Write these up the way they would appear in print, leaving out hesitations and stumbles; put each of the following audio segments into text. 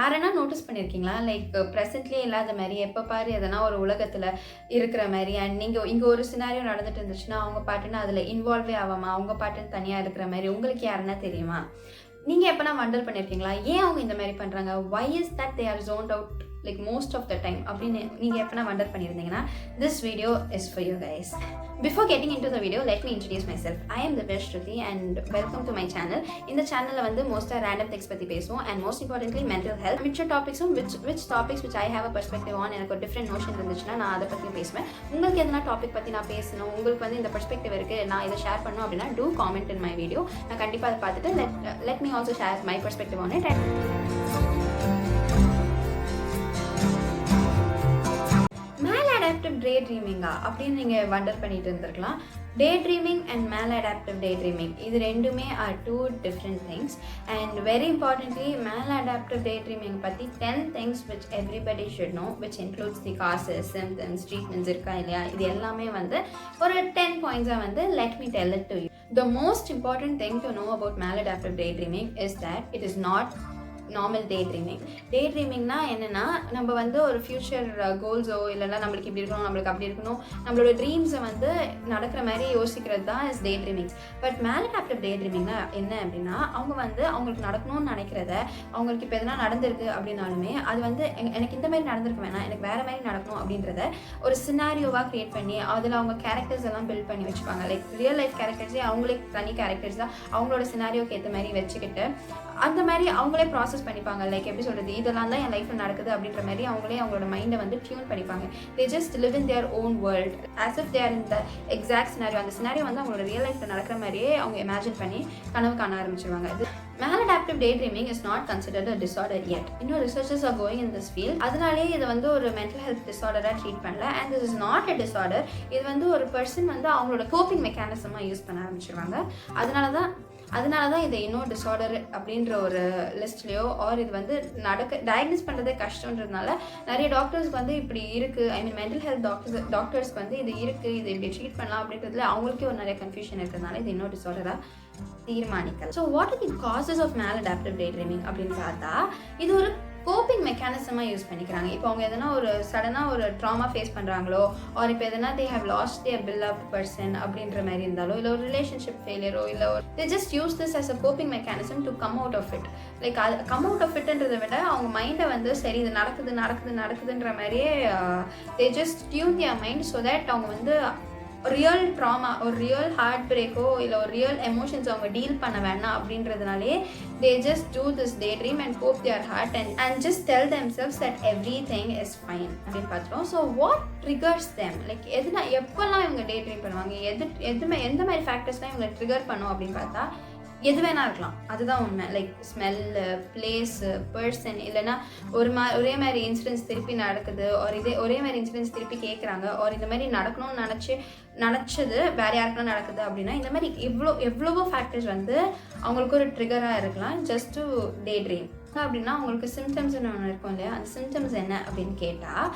யாரென்னா notice பண்ணியிருக்கீங்களா? Like ப்ரெசென்ட்லியே இல்லாத மாரி, எப்போ பாரு எதனா ஒரு உலகத்தில இருக்கிற மாரி, அண்ட் நீங்க இங்க ஒரு சினாரியோ நடந்துட்டு இருந்துச்சுன்னா, அவங்க பாட்டுன்னு அதில இன்வால்வே ஆவாம, அவங்க பாட்டுன்னு தனியா இருக்கிற மாரி உங்களுக்கு யாருன்னா தெரியுமா? நீங்க எப்பனா வண்டர் பண்ணியிருக்கீங்களா? ஏன் அவங்க இந்த மாரி பண்றாங்க? Why is that they are zoned out like most of the time அப்படின்னு நீங்க எப்பனா வண்டர் பண்ணியிருந்தீங்கன்னா, this video is for you guys. Before getting into the video, let me introduce myself. I am Divesh Shruti and welcome to my channel. இந்த சேனல்ல வந்து மோஸ்டா random things பத்தி பேசுவோம் and most importantly mental health. Which topicsum which topics which I have a perspective on, எனக்கு ஒரு different notion இருந்துச்சுன்னா நான் அதை பத்தி பேசுவேன். உங்களுக்கு எதனா டாபிக் பத்தி நான் பேசணும், உங்களுக்கு வந்து இந்த பெர்ஸ்பெக்டிவ் இருக்கு, நான் இதை ஷேர் பண்ணணும் அப்படின்னா do comment in my video. நான் கண்டிப்பா அதை பார்த்துட்டு let me also share my perspective on it. Maladaptive daydreaming அப்படின்னு நீங்கள் வண்டர் பண்ணிட்டு இருந்திருக்கலாம். Daydreaming and maladaptive daydreaming இது ரெண்டுமே are two different things, and very importantly maladaptive daydreaming பற்றி 10 things which everybody should know, which includes the causes, symptoms, treatments இருக்கா இல்லையா, இது எல்லாமே வந்து ஒரு 10 points வந்து let me tell it to you. The most important thing to know about maladaptive daydreaming is that it is not normal day dreaming. Day ட்ரீமிங்னா என்னென்னா, நம்ம வந்து ஒரு ஃப்யூச்சர் கோல்ஸோ இல்லைனா நம்மளுக்கு இப்படி இருக்கணும், நம்மளுக்கு அப்படி இருக்கணும், நம்மளோட ட்ரீம்ஸை வந்து நடக்கிற மாதிரி யோசிக்கிறது தான் இஸ் டே ட்ரீமிங். பட் மேலடாப்டிவ் டே ட்ரீமிங்னா என்ன அப்படின்னா, அவங்க வந்து அவங்களுக்கு நடக்கணும்னு நினைக்கிறத, அவங்களுக்கு இப்போ எதனா நடந்திருக்கு அப்படின்னாலுமே அது வந்து எனக்கு இந்த மாதிரி நடந்திருக்கு வேணாம், எனக்கு வேறு மாதிரி நடக்கணும் அப்படின்றத ஒரு சினாரியோவாக க்ரியேட் பண்ணி அதில் அவங்க கேரக்டர்ஸ் எல்லாம் பில்ட் பண்ணி வச்சுப்பாங்க. லைக் ரியல் லைஃப் கேரக்டர்ஸே அவங்களே தனி கேரக்டர்ஸ் தான் அவங்களோட சினாரியோக்கு ஏற்ற மாதிரி வச்சுக்கிட்டு அந்த மாதிரி அவங்களே ப்ராசஸ் பண்ணிப்பாங்க. லைக் எப்படி சொல்கிறது, இதெல்லாம் தான் என் லைஃப்பில் நடக்குது அப்படின்ற மாதிரி அவங்களே அவங்களோட மைண்டை வந்து டியூன் பண்ணிப்பாங்க. They just live in their own world as if they're in the exact scenario. அந்த சினாரியோ வந்து அவங்களோட ரியல் லைஃப்பில் நடக்கிற மாதிரியே அவங்க இமேஜின் பண்ணி கனவு காண ஆரம்பிச்சிருவாங்க. Maladaptive daydreaming is not considered a disorder yet. இன்னும் researchers are going in this field. அதனாலே இது வந்து ஒரு mental health disorder-ஆ ட்ரீட் பண்ணல. And this is not a disorder. இது வந்து ஒரு பர்சன் வந்து அவங்களோட கோப்பிங் மெக்கானிசமாக யூஸ் பண்ண ஆரம்பிச்சிருவாங்க. அதனால தான் இதை இன்னும் டிஸார்டர் அப்படின்ற ஒரு லிஸ்ட்லேயோ ஆர் இது வந்து டயக்னோஸ் பண்ணுறதே கஷ்டன்றதுனால நிறைய டாக்டர்ஸ்க்கு வந்து இப்படி இருக்குது, ஐ மீன் மென்டல் ஹெல்த் டாக்டர்ஸ்க்கு வந்து இது இருக்குது, இது இப்படி ட்ரீட் பண்ணலாம் அப்படின்றதுல அவங்களுக்கே ஒரு நிறைய கன்ஃபியூஷன் இருக்கிறதுனால இது இன்னும் டிஸார்டராக தீர்மானிக்கலாம். So what are the causes of maladaptive daydreaming அப்படின்னு பார்த்தா, இது ஒரு கோப்பிங் மெக்கானிசமாக யூஸ் பண்ணிக்கிறாங்க. இப்போ அவங்க எதனா ஒரு சடனாக ஒரு ட்ராமா ஃபேஸ் பண்ணுறாங்களோ ஆர் இப்போ எதனா they have lost their built person அப்படின்ற மாதிரி இருந்தாலோ இல்லை ஒரு ரிலேஷன்ஷிப் ஃபெயிலியரோ இல்லை they just use this as a coping mechanism to come out of it. Like அது கம் அவுட் ஆஃப் இட்ன்றதை விட அவங்க மைண்டை வந்து சரி இது நடக்குதுன்ற மாதிரியே they just tune their mind so that அவங்க வந்து ரியல் ட்ராமா ஒரு ரியல் ஹார்ட் பிரேக்கோ இல்லை ஒரு ரியல் எமோஷன்ஸ் அவங்க டீல் பண்ண வேணாம் அப்படின்றதுனாலே they just do this daydream and cope their heart and just tell themselves that everything is fine அப்படின்னு பார்த்துட்டோம். So what triggers them, like எப்போல்லாம் இவங்க டே ட்ரீம் பண்ணுவாங்க, எந்த மாதிரி ஃபேக்டர்ஸ்லாம் இவங்களை ட்ரிகர் பண்ணும் அப்படின்னு பார்த்தா எது வேணா இருக்கலாம். அதுதான் உண்மை. லைக் ஸ்மெல்லு, பிளேஸு, பர்சன், இல்லைனா ஒரே மாதிரி இன்சிடென்ட்ஸ் திருப்பி நடக்குது, ஒரு ஒரே மாதிரி இன்சிடென்ட்ஸ் திருப்பி கேட்குறாங்க, ஒரு இந்த மாதிரி நடக்கணும்னு நினச்சது வேறு யாருக்குனா நடக்குது அப்படின்னா இந்த மாதிரி எவ்வளவோ ஃபேக்டர்ஸ் வந்து அவங்களுக்கு ஒரு ட்ரிகராக இருக்கலாம் ஜஸ்ட் டு டே ட்ரீம். அப்படின்னா அவங்களுக்கு சிம்டம்ஸ்னு ஒன்று இருக்கும் இல்லையா, அந்த சிம்டம்ஸ் என்ன அப்படின்னு கேட்டால்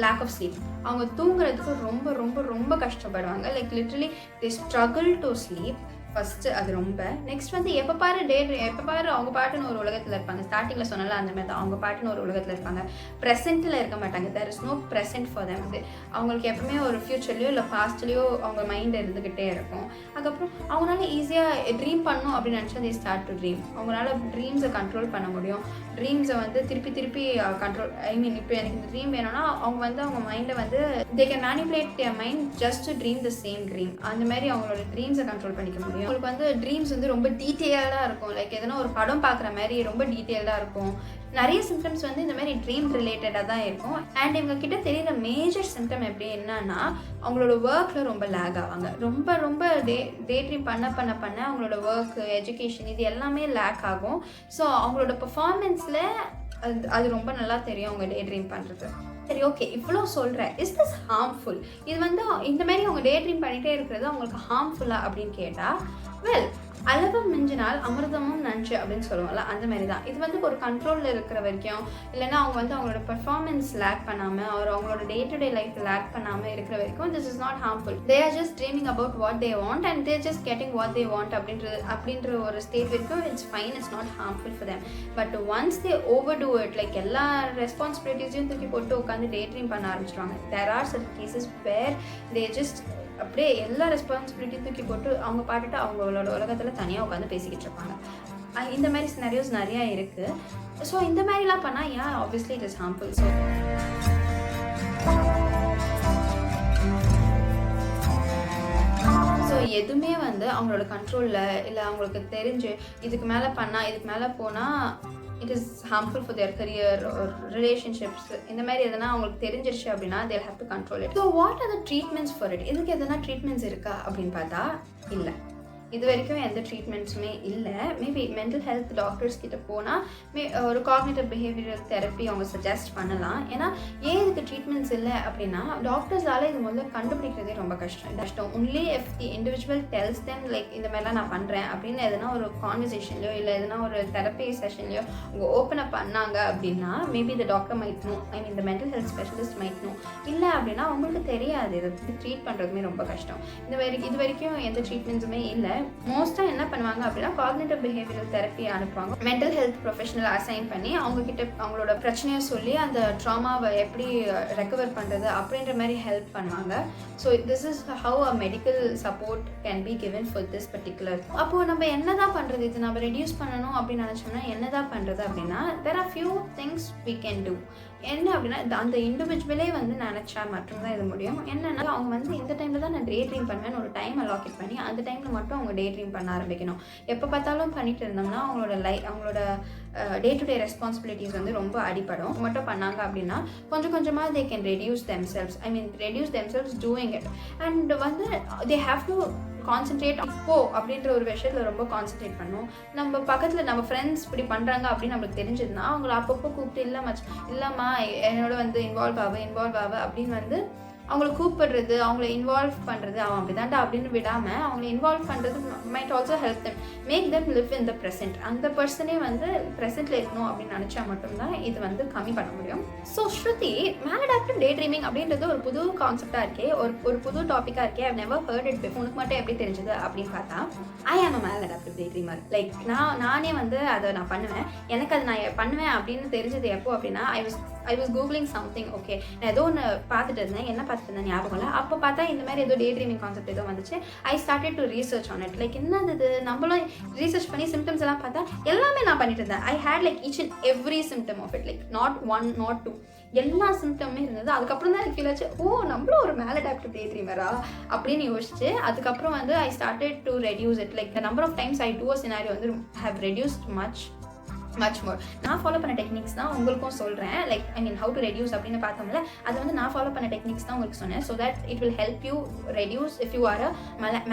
லேக் ஆஃப் ஸ்லீப். அவங்க தூங்குறதுக்கு ரொம்ப ரொம்ப ரொம்ப கஷ்டப்படுவாங்க. Like literally they struggle to sleep. First அது ரொம்ப. நெக்ஸ்ட் வந்து எப்போ பாரு அவங்க பாட்டுன்னு ஒரு உலகத்தில் இருப்பாங்க. ஸ்டார்டிங்கில் சொன்னால அந்த மாதிரி தான் அவங்க பாட்டுன்னு ஒரு உலகத்தில் இருப்பாங்க. ப்ரெசென்ட்டில் இருக்க மாட்டாங்க. There is no present for them. வந்து அவங்களுக்கு எப்பவுமே ஒரு ஃப்யூச்சர்லேயோ இல்லை பாஸ்ட்லேயோ அவங்க மைண்ட் இருந்துக்கிட்டே இருக்கும். அதுக்கப்புறம் அவங்களால ஈஸியாக ட்ரீம் பண்ணணும் அப்படின்னு நினச்சா தே ஸ்டார்ட் டு ட்ரீம். அவங்களால ட்ரீம்ஸை கண்ட்ரோல் பண்ண முடியும். ட்ரீம்ஸை வந்து திருப்பி கண்ட்ரோல், ஐ மீன் இப்போ எனக்கு இந்த ட்ரீம் வேணும்னா அவங்க வந்து அவங்க மைண்டை வந்து they can manipulate their mind just to dream the same dream. அந்த மாதிரி அவங்களோட ட்ரீம்ஸை கண்ட்ரோல் பண்ணிக்க முடியும். உங்களுக்கு வந்து ட்ரீம்ஸ் வந்து ரொம்ப டீட்டெயில்டாக இருக்கும். லைக் எதனா ஒரு படம் பார்க்குற மாதிரி ரொம்ப டீட்டெயில்டாக இருக்கும். நிறைய சிம்டம்ஸ் வந்து இந்த மாதிரி ட்ரீம் ரிலேட்டடாக தான் இருக்கும். அண்ட் இவங்க கிட்ட தெரியுற மேஜர் சிம்டம் எப்படி என்னன்னா, அவங்களோட ஒர்க்கில் ரொம்ப லேக் ஆவாங்க. ரொம்ப டே ட்ரீம் பண்ண அவங்களோட ஒர்க்கு, எஜுகேஷன் இது எல்லாமே லேக் ஆகும். ஸோ அவங்களோட பெர்ஃபார்மன்ஸில் அது ரொம்ப நல்லா தெரியும் அவங்க டே ட்ரீம் பண்ணுறது. சரி, ஓகே, இவ்வளோ சொல்கிறேன், இஸ் திஸ் ஹார்ம்ஃபுல்? இது வந்து இந்த மாதிரி அவங்க டே ட்ரீம் பண்ணிகிட்டே இருக்கிறது அவங்களுக்கு ஹார்ம்ஃபுல்லா அப்படின்னு கேட்டால், வெல், அளவும் மிஞ்சினால் அமிர்தமும் நஞ்சு அப்படின்னு சொல்லுவோம்ல, அந்த மாதிரி தான். இது வந்து ஒரு கண்ட்ரோலில் இருக்கிற வரைக்கும், இல்லைன்னா அவங்க வந்து அவங்களோட பெர்ஃபார்மன்ஸ் லேக் பண்ணாமல், அவங்களோட day to day life lag பண்ணாமல் இருக்கிற வரைக்கும் this is not harmful. They are just dreaming about what they want and they're just getting what they want அப்படின்ற ஒரு ஸ்டேட் வரைக்கும் it's fine, it's not harmful for them. But once they overdo it, like எல்லா ரெஸ்பான்சிபிலிட்டிஸையும் தூக்கி போட்டு உட்காந்து daydream பண்ண ஆரம்பிச்சிடுவாங்க. There are certain cases where they just அப்படியே எல்லா ரெஸ்பான்சிபிலிட்டியும் தூக்கி போட்டு அவங்க பாட்டுட்டு அவங்களோட உலகத்தில் தனியாக உட்காந்து பேசிக்கிட்டு இருப்பாங்க. இந்த மாதிரி சினாரியோஸ் நிறையா இருக்குது. ஸோ இந்த மாதிரிலாம் பண்ணால் obviously it is harmful. So எதுவுமே வந்து அவங்களோட கண்ட்ரோலில் இல்லை அவங்களுக்கு தெரிஞ்சு இதுக்கு மேலே பண்ணால் இதுக்கு மேலே போனால் it is harmful for their career ஒரு ரிலேஷன்ஷிப்ஸ், இந்த மாதிரி எதனா அவங்களுக்கு தெரிஞ்சிருச்சு அப்படின்னா தேல் have to control it. So what R the treatments for it? இதுக்கு எதனா ட்ரீட்மெண்ட்ஸ் இருக்கா அப்படின்னு பார்த்தா இல்லை. இது வரைக்கும் எந்த ட்ரீட்மெண்ட்ஸுமே இல்லை. மேபி மென்டல் ஹெல்த் டாக்டர்ஸ் கிட்ட போனால் ஒரு காக்னிட்டிவ் பிஹேவியரல் தெரப்பி அவங்க சஜஸ்ட் பண்ணலாம். ஏன்னா ஏன் இதுக்கு ட்ரீட்மெண்ட்ஸ் இல்லை அப்படின்னா டாக்டர்ஸால் இது முதல்ல கண்டுபிடிக்கிறதே ரொம்ப கஷ்டம். Only if the individual tells them like இந்த மாதிரிலாம் நான் பண்ணுறேன் அப்படின்னு எதனா ஒரு கான்வர்சேஷன்லையோ இல்லை எதனா ஒரு தெரப்பி செஷன்லையோ அவங்க ஓப்பன் அப் பண்ணாங்க அப்படின்னா மேபி இந்த டாக்டர் மைட் நோ, ஐ மீன் இந்த mental health specialist might no. இல்லை அப்படின்னா அவங்களுக்கு தெரியாது, இதை ட்ரீட் பண்ணுறதுமே ரொம்ப கஷ்டம். இது வரைக்கும் எந்த ட்ரீட்மெண்ட்ஸுமே இல்லை. மோஸ்ட்டாக என்ன பண்ணுவாங்க அப்படின்னா காக்னிட்டிவ் பிஹேவியரல் தெரப்பி அனுப்புவாங்க. மென்டல் ஹெல்த் ப்ரொஃபஷனல் அசைன் பண்ணி அவங்கக்கிட்ட அவங்களோட பிரச்சனையை சொல்லி அந்த ட்ராமாவை எப்படி ரெக்கவர் பண்ணுறது அப்படின்ற மாதிரி ஹெல்ப் பண்ணுவாங்க. So this is how a medical support can be given for this particular. அப்போது நம்ம என்ன தான் பண்ணுறது, இது நம்ம ரெடியூஸ் பண்ணணும் அப்படின்னு நினச்சோம்னா என்ன தான் பண்ணுறது அப்படின்னா there are few things we can do. என்ன அப்படின்னா அந்த இண்டிவிஜுவலே வந்து நினச்சா மட்டும்தான் இது முடியும். என்னென்னா அவங்க வந்து இந்த டைமில் தான் நான் டே ட்ரீம் பண்ணுவேன்னு ஒரு டைம் அலாக்கேட் பண்ணி அந்த டைமில் மட்டும் அவங்க டே ட்ரீம் பண்ண ஆரம்பிக்கணும். எப்போ பார்த்தாலும் பண்ணிட்டு இருந்தோம்னா அவங்களோட டே டு டே ரெஸ்பான்சிபிலிட்டிஸ் வந்து ரொம்ப அடிப்படும். மட்டும் பண்ணாங்க அப்படின்னா கொஞ்சம் கொஞ்சமாக they can reduce themselves doing it. And வந்து தே ஹாவ் டு கான்சென்ட்ரேட் அப்படின்ற ஒரு விஷயத்தில் ரொம்ப கான்சென்ட்ரேட் பண்ணும். நம்ம பக்கத்தில் நம்ம ஃப்ரெண்ட்ஸ் இப்படி பண்ணுறாங்க அப்படின்னு நம்மளுக்கு தெரிஞ்சதுன்னா அவங்கள அப்பப்போ கூப்பிட்டு இல்லைம்மா என்னோட வந்து இன்வால்வ் ஆக அப்படின்னு வந்து அவங்கள கூப்பிடுறது, அவங்கள இன்வால்வ் பண்ணுறது, அவன் அப்படி தான்டா அப்படின்னு விடாமல் அவங்கள இன்வால்வ் பண்ணுறது might also help them, make them live in the present. அந்த பர்சனே வந்து ப்ரெசென்ட்டில் இருக்கணும் அப்படின்னு நினச்சா மட்டும்தான் இது வந்து கம்மி பண்ண முடியும். ஸோ ஸ்ருதி, மேலடாப்டிவ் டே ட்ரீமிங் அப்படின்றது ஒரு புது கான்செப்டாக இருக்கே, ஒரு புது டாப்பிக்காக இருக்கே. I've never hurt it before. உனக்கு மட்டும் எப்படி தெரிஞ்சது அப்படின்னு பார்த்தா ஐ ஆம் அ மேலடாப்டிவ் டே ட்ரீமர். லைக் நானே வந்து அதை நான் பண்ணுவேன். எனக்கு அதை நான் பண்ணுவேன் அப்படின்னு தெரிஞ்சது எப்போ அப்படின்னா I was googling something. Okay, நான் ஏதோ ஒன்று பார்த்துட்டு இருந்தேன், என்ன பார்த்துட்டு இருந்தேன் ஞாபகம் இல்லை. அப்போ பார்த்தா இந்த மாதிரி ஏதோ டே ட்ரீமிங் கான்செப்ட் ஏதோ வந்துச்சு. ஐ started to research on it. Like என்னது நம்மளும் ரீசர்ச் பண்ணி சிம்டம்ஸ் எல்லாம் பார்த்தா எல்லாமே நான் பண்ணிட்டு இருந்தேன். I had like each and every symptom of it, like not one not two, எல்லா சிம்டமே இருந்தது. அதுக்கப்புறம் தான் எனக்கு ஃபீல் ஆச்சு, நம்மளும் ஒரு மேலடாப்டிவ் டே ட்ரீமரா அப்படின்னு யோசிச்சு அதுக்கப்புறம் வந்து I started to reduce it. Like number of times I do a scenario வந்து ஹேவ் ரெடியூஸ்ட் மச் மோர். நான் ஃபாலோ பண்ண டெக்னிக்ஸ் தான் உங்களுக்கும் சொல்கிறேன். Like I mean how to reduce அப்படின்னு பார்த்தோம்ல, அது வந்து நான் ஃபாலோ பண்ண டெக்னிக்ஸ் தான் உங்களுக்கு சொன்னேன். So that it will help you reduce if you are a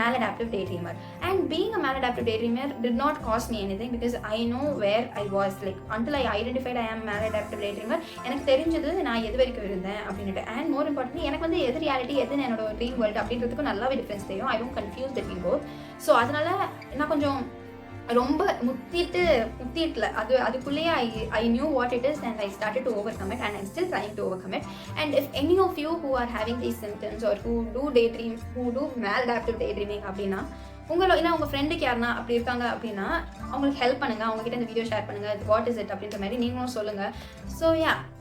maladaptive day dreamer. And being a maladaptive day dreamer did not cost me anything because I know where I was. Like until I identified I am maladaptive day trimmer, எனக்கு தெரிஞ்சது நான் எது வரைக்கும் இருந்தேன் அப்படின்ட்டு. And more important, எனக்கு வந்து எது ரியாலிட்டி எது என்னோட ட்ரீம் வேர்ல்டு அப்படின்றதுக்கும் நல்லாவே டிஃப்ரென்ஸ் தெரியும். I don't confuse between both. So அதனால நான் கொஞ்சம் ரொம்ப முத்திட்டல அதுக்குள்ளேயே I knew what it is and I started to overcome it and I'm still trying to overcome it. And if any of you who are having these symptoms or who do day dream, who do maladaptive day dreaming அப்படின்னா இல்லை உங்கள் ஃப்ரெண்டுக்கு யாருனா அப்படி இருக்காங்க அப்படின்னா அவங்களுக்கு help பண்ணுங்கள், அவங்ககிட்ட இந்த வீடியோ ஷேர் பண்ணுங்கள், வாட் இஸ் இட் அப்படின்ற மாதிரி நீங்களும் சொல்லுங்கள். So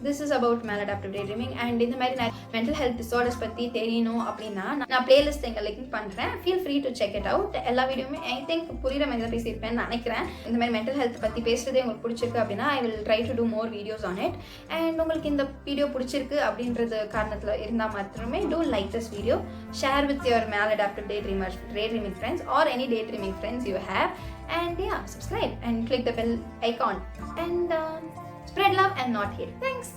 this is about maladaptive day dreaming. And இந்த மாதிரி நான் மென்டல் ஹெல்த் டிஸார்டர்ஸ் பற்றி தெரியணும் அப்படின்னா நான் பிளேலிஸ்ட் எங்கள் லிங்க் பண்ணுறேன். Feel free to check it out. எல்லா வீடியோமே ஐ திங்க் புரியுற மாதிரி தான் பேசியிருப்பேன்னு நினைக்கிறேன். இந்த மாதிரி மென்டல் ஹெல்த் பற்றி பேசுகிறதே உங்களுக்கு பிடிச்சிருக்கு அப்படின்னா I will try to do more videos on it. And உங்களுக்கு இந்த வீடியோ பிடிச்சிருக்கு அப்படின்றது காரணத்தில் இருந்தால் மட்டுமே do like this video, share with your maladaptive day dreaming friends or any daydreaming friends you have, and subscribe and click the bell icon and spread love and not hate. Thanks.